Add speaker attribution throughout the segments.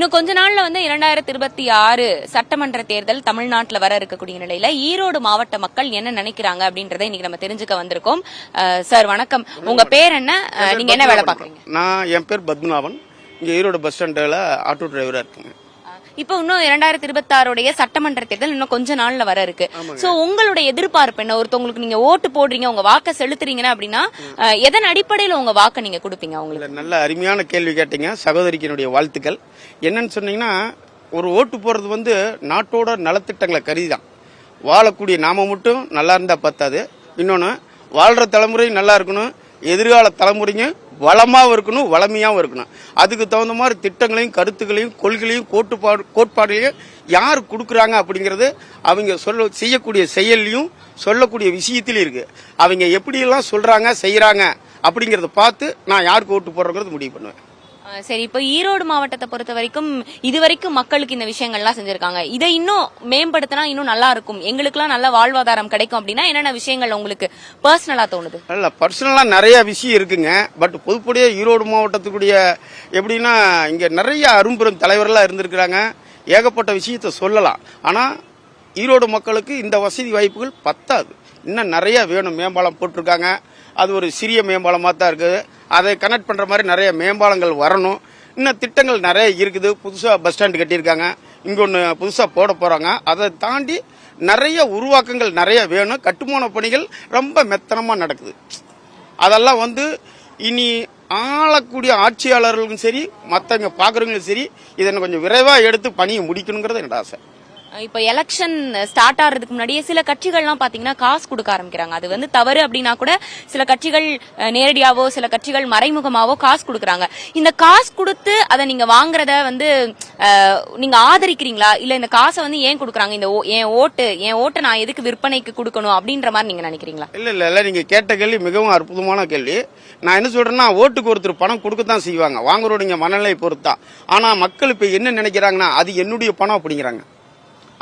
Speaker 1: இன்னும் கொஞ்ச நாள்ல 2026 சட்டமன்ற தேர்தல் தமிழ்நாட்டுல வர இருக்கக்கூடிய நிலையில ஈரோடு மாவட்ட மக்கள் என்ன நினைக்கிறாங்க அப்படின்றத இன்னைக்கு நம்ம தெரிஞ்சுக்க வந்திருக்கோம். சார் வணக்கம், உங்க பேர் என்ன, நீங்க என்ன வேலை பாக்குறீங்க?
Speaker 2: என் பேர் பத்மநாபன், இங்க ஈரோடு பஸ் ஸ்டாண்ட்ல ஆட்டோ டிரைவரா இருக்குங்க.
Speaker 1: இப்போ இன்னும் 2026 சட்டமன்ற தேர்தல் இன்னும் கொஞ்ச நாள்ல வர இருக்கு. சோ உங்களுடைய எதிர்பார்ப்பு என்ன? ஒருத்தவங்களுக்கு நீங்க ஓட்டு போடுறீங்க, உங்க வாக்க செலுத்துறீங்கன்னா அப்படின்னா எதன் அடிப்படையில உங்க வாக்க நீங்க கொடுப்பீங்க? உங்களுக்கு
Speaker 2: நல்ல அருமையான கேள்வி கேட்டீங்க சகோதரிக்கு என்னுடைய வாழ்த்துக்கள். என்னன்னு சொன்னீங்கன்னா, ஒரு ஓட்டு போறது நாட்டோட நலத்திட்டங்களை கருதிதான். வாழக்கூடிய நாம மட்டும் நல்லா இருந்தா பத்தாது, இன்னொன்னு வாழ்ற தலைமுறை நல்லா இருக்கணும், எதிர்கால தலைமுறைங்க வளமாவும் இருக்கணும், வளமையாவும் இருக்கணும். அதுக்கு தகுந்த மாதிரி திட்டங்களையும் கருத்துக்களையும் கொள்கைகளையும் கோட்பாடுகளையும் யார் கொடுக்குறாங்க அப்படிங்கிறது அவங்க செய்யக்கூடிய செயல்லையும் சொல்லக்கூடிய விஷயத்திலும் இருக்கு. அவங்க எப்படியெல்லாம் சொல்றாங்க செய்யறாங்க அப்படிங்கறத பார்த்து நான் யாருக்கு ஓட்டு போடுறேங்கிறது முடிவு பண்ணுவேன்.
Speaker 1: சரி, இப்போ ஈரோடு மாவட்டத்தை பொறுத்த வரைக்கும் இதுவரைக்கும் மக்களுக்கு இந்த விஷயங்கள்லாம் செஞ்சிருக்காங்க. இதை இன்னும் மேம்படுத்தினா இன்னும் நல்லா இருக்கும், எங்களுக்குலாம் நல்ல வாழ்வாதாரம் கிடைக்கும் அப்படின்னா என்னென்ன விஷயங்கள் உங்களுக்கு பர்சனலா தோணுது?
Speaker 2: இல்ல, பர்சனலா நிறைய விஷயம் இருக்குங்க. பட் பொதுப்படியா ஈரோடு மாவட்டத்துக்குரிய எப்படின்னா, இங்க நிறைய அரும்பெரும் தலைவர்களா இருந்திருக்கிறாங்க. ஏகப்பட்ட விஷயத்த சொல்லலாம். ஆனா ஈரோடு மக்களுக்கு இந்த வசதி வாய்ப்புகள் பத்தாது, இன்னும் நிறைய வேணும். மேம்பாலம் போட்டிருக்காங்க, அது ஒரு சிறிய மேம்பாலமா தான் இருக்குது. அதை கனெக்ட் பண்ற மாதிரி நிறைய மேம்பாலங்கள் வரணும். இன்னும் திட்டங்கள் நிறைய இருக்குது. புதுசா பஸ் ஸ்டாண்ட் கட்டியிருக்காங்க, இங்க ஒன்னு புதுசா போட போறாங்க. அதை தாண்டி நிறைய உருவாக்கங்கள் நிறைய வேணும். கட்டுமான பணிகள் ரொம்ப மெத்தனமா நடக்குது. அதெல்லாம் இனி ஆளக்கூடிய ஆட்சியாளர்களும் சரி, மற்றவங்க பாக்குறவங்களும் சரி, இதை கொஞ்சம் விரைவா எடுத்து பணியை முடிக்கணுங்கிறது என்னோட ஆசை.
Speaker 1: இப்ப எலெக்ஷன் ஸ்டார்ட் ஆறதுக்கு முன்னாடியே சில கட்சிகள்லாம் பாத்தீங்கன்னா காசு கொடுக்க ஆரம்பிக்கிறாங்க. அது தவறு அப்படின்னா கூட சில கட்சிகள் நேரடியாவோ சில கட்சிகள் மறைமுகமாவோ காசு கொடுக்கறாங்க. இந்த காசு கொடுத்து அதை நீங்க வாங்குறத நீங்க ஆதரிக்கிறீங்களா? இல்ல இந்த காசை ஏன் கொடுக்கறாங்க, இந்த என் ஓட்டு நான் எதுக்கு விற்பனைக்கு கொடுக்கணும் அப்படின்ற மாதிரி நீங்க நினைக்கிறீங்களா?
Speaker 2: இல்ல, நீங்க கேட்ட கேள்வி மிகவும் அற்புதமான கேள்வி. நான் என்ன சொல்றேன்னா, ஓட்டுக்கு ஒருத்தர் பணம் கொடுக்கத்தான் செய்வாங்க, வாங்குறோட மனநிலை பொறுத்தான். ஆனா மக்கள் இப்ப என்ன நினைக்கிறாங்கன்னா, அது என்னுடைய பணம் அப்படிங்கிறாங்க,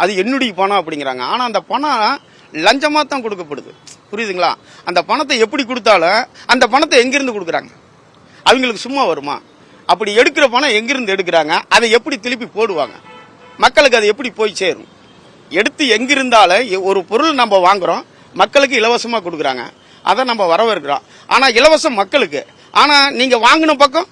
Speaker 2: அது என்னுடைய பணம் அப்படிங்கிறாங்க. ஆனா அந்த பணம் லஞ்சமா தான் கொடுக்கப்படுது, புரியுதுங்களா? அந்த பணத்தை எப்படி கொடுத்தாலும் அந்த பணத்தை எங்கிருந்து கொடுக்குறாங்க? அவங்களுக்கு சும்மா வருமா? அப்படி எடுக்கிற பணம் எங்கிருந்து எடுக்கிறாங்க? அதை எப்படி திருப்பி போடுவாங்க? மக்களுக்கு அது எப்படி போய் சேரும்? எடுத்து எங்கிருந்தாலும் ஒரு பொருள் நம்ம வாங்குறோம், மக்களுக்கு இலவசமா கொடுக்குறாங்க, அதை நம்ம வரவேற்கிறோம். ஆனா இலவசம் மக்களுக்கு. ஆனா நீங்க வாங்கின பக்கம்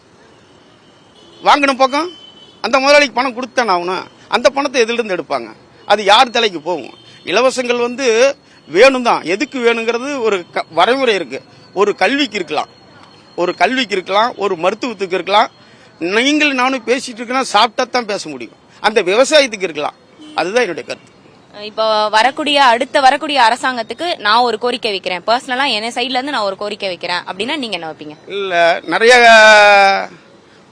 Speaker 2: அந்த முதலாளிக்கு பணம் கொடுத்தானே ஆகணும். அந்த பணத்தை எதிலிருந்து எடுப்பாங்க? அது யார் தலைக்கு போகும்? இலவசங்கள் வேணும் தான். எதுக்கு வேணுங்கிறது ஒரு வரைமுறை இருக்கு. ஒரு கல்விக்கு இருக்கலாம், ஒரு மருத்துவத்துக்கு இருக்கலாம். நீங்களும் நானும் பேசிட்டு இருக்கோம், சாப்பிட்டா தான் பேச முடியும். அந்த விவசாயத்துக்கு இருக்கலாம். அதுதான் என்னுடைய கருத்து.
Speaker 1: இப்போ அடுத்த வரக்கூடிய அரசாங்கத்துக்கு நான் ஒரு கோரிக்கை வைக்கிறேன், பர்சனலா என் சைட்ல இருந்து நான் ஒரு கோரிக்கை வைக்கிறேன் அப்படின்னா நீங்க என்ன வைப்பீங்க?
Speaker 2: இல்ல, நிறைய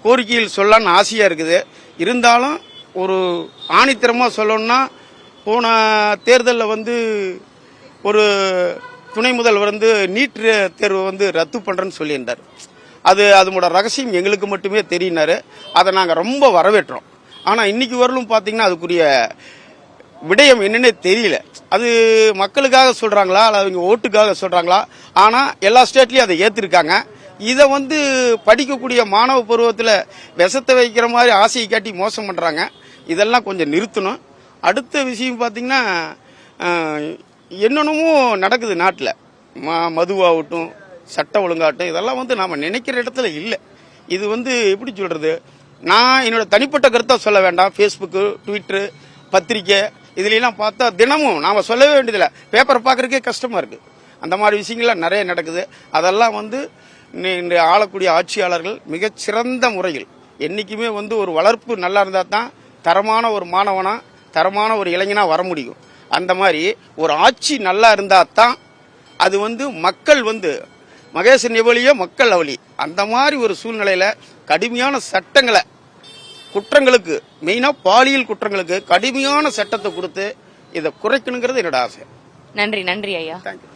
Speaker 2: கோரிக்கைகள் சொல்லலாம்னு ஆசையா இருக்குது. இருந்தாலும் ஒரு ஆணித்தரமா சொல்லணும்னா, போன தேர்தலில் ஒரு துணை முதல்வர் நீட் தேர்வு ரத்து பண்றேன்னு சொல்லியிருந்தார். அதோட ரகசியம் எங்களுக்கு மட்டுமே தெரியினாரு. அதை நாங்கள் ரொம்ப வரவேற்றோம். ஆனா இன்னைக்கு வரலும் பாத்தீங்கன்னா அதுக்குரிய விடயம் என்னன்னே தெரியல. அது மக்களுக்காக சொல்றாங்களா அல்ல அவங்க ஓட்டுக்காக சொல்றாங்களா? ஆனா எல்லா ஸ்டேட்லயும் அதை ஏத்திருக்காங்க. இதை படிக்கக்கூடிய மாணவ பருவத்தில் விஷத்தை வைக்கிற மாதிரி ஆசையை காட்டி மோசம் பண்றாங்க. இதெல்லாம் கொஞ்சம் நிறுத்தணும். அடுத்த விஷயம் பாத்தீங்கன்னா, என்னென்னமோ நடக்குது நாட்டில். மதுவாகட்டும், சட்ட ஒழுங்காகட்டும், இதெல்லாம் நாம நினைக்கிற இடத்துல இல்லை. இது எப்படி சொல்றது, நான் என்னோட தனிப்பட்ட கருத்தை சொல்ல வேண்டாம். ஃபேஸ்புக்கு, ட்விட்டரு, பத்திரிக்கை இதுலாம் பார்த்தா தினமும் நாம சொல்லவே வேண்டியதில்லை, பேப்பரை பார்க்கறதுக்கே கஷ்டமா இருக்கு. அந்த மாதிரி விஷயங்கள்லாம் நிறைய நடக்குது. அதெல்லாம் இன்று ஆளக்கூடிய ஆட்சியாளர்கள் மிகச்சிறந்த முறையில் என்னைக்குமே ஒரு வளர்ப்பு நல்லா இருந்தா தான் தரமான ஒரு மாணவனா, தரமான ஒரு இளைஞனா வர முடியும். அந்த மாதிரி ஒரு ஆட்சி நல்லா இருந்தா தான் அது மக்கள் மகேசன் எவலியோ மக்கள் அவலி. அந்த மாதிரி ஒரு சூழ்நிலையில கடுமையான சட்டங்களை, குற்றங்களுக்கு, மெயினா பாலியல் குற்றங்களுக்கு கடுமையான சட்டத்தை கொடுத்து இதை குறைக்கணுங்கிறது என்னோட ஆசை.
Speaker 1: நன்றி ஐயா.
Speaker 2: தேங்க்யூ.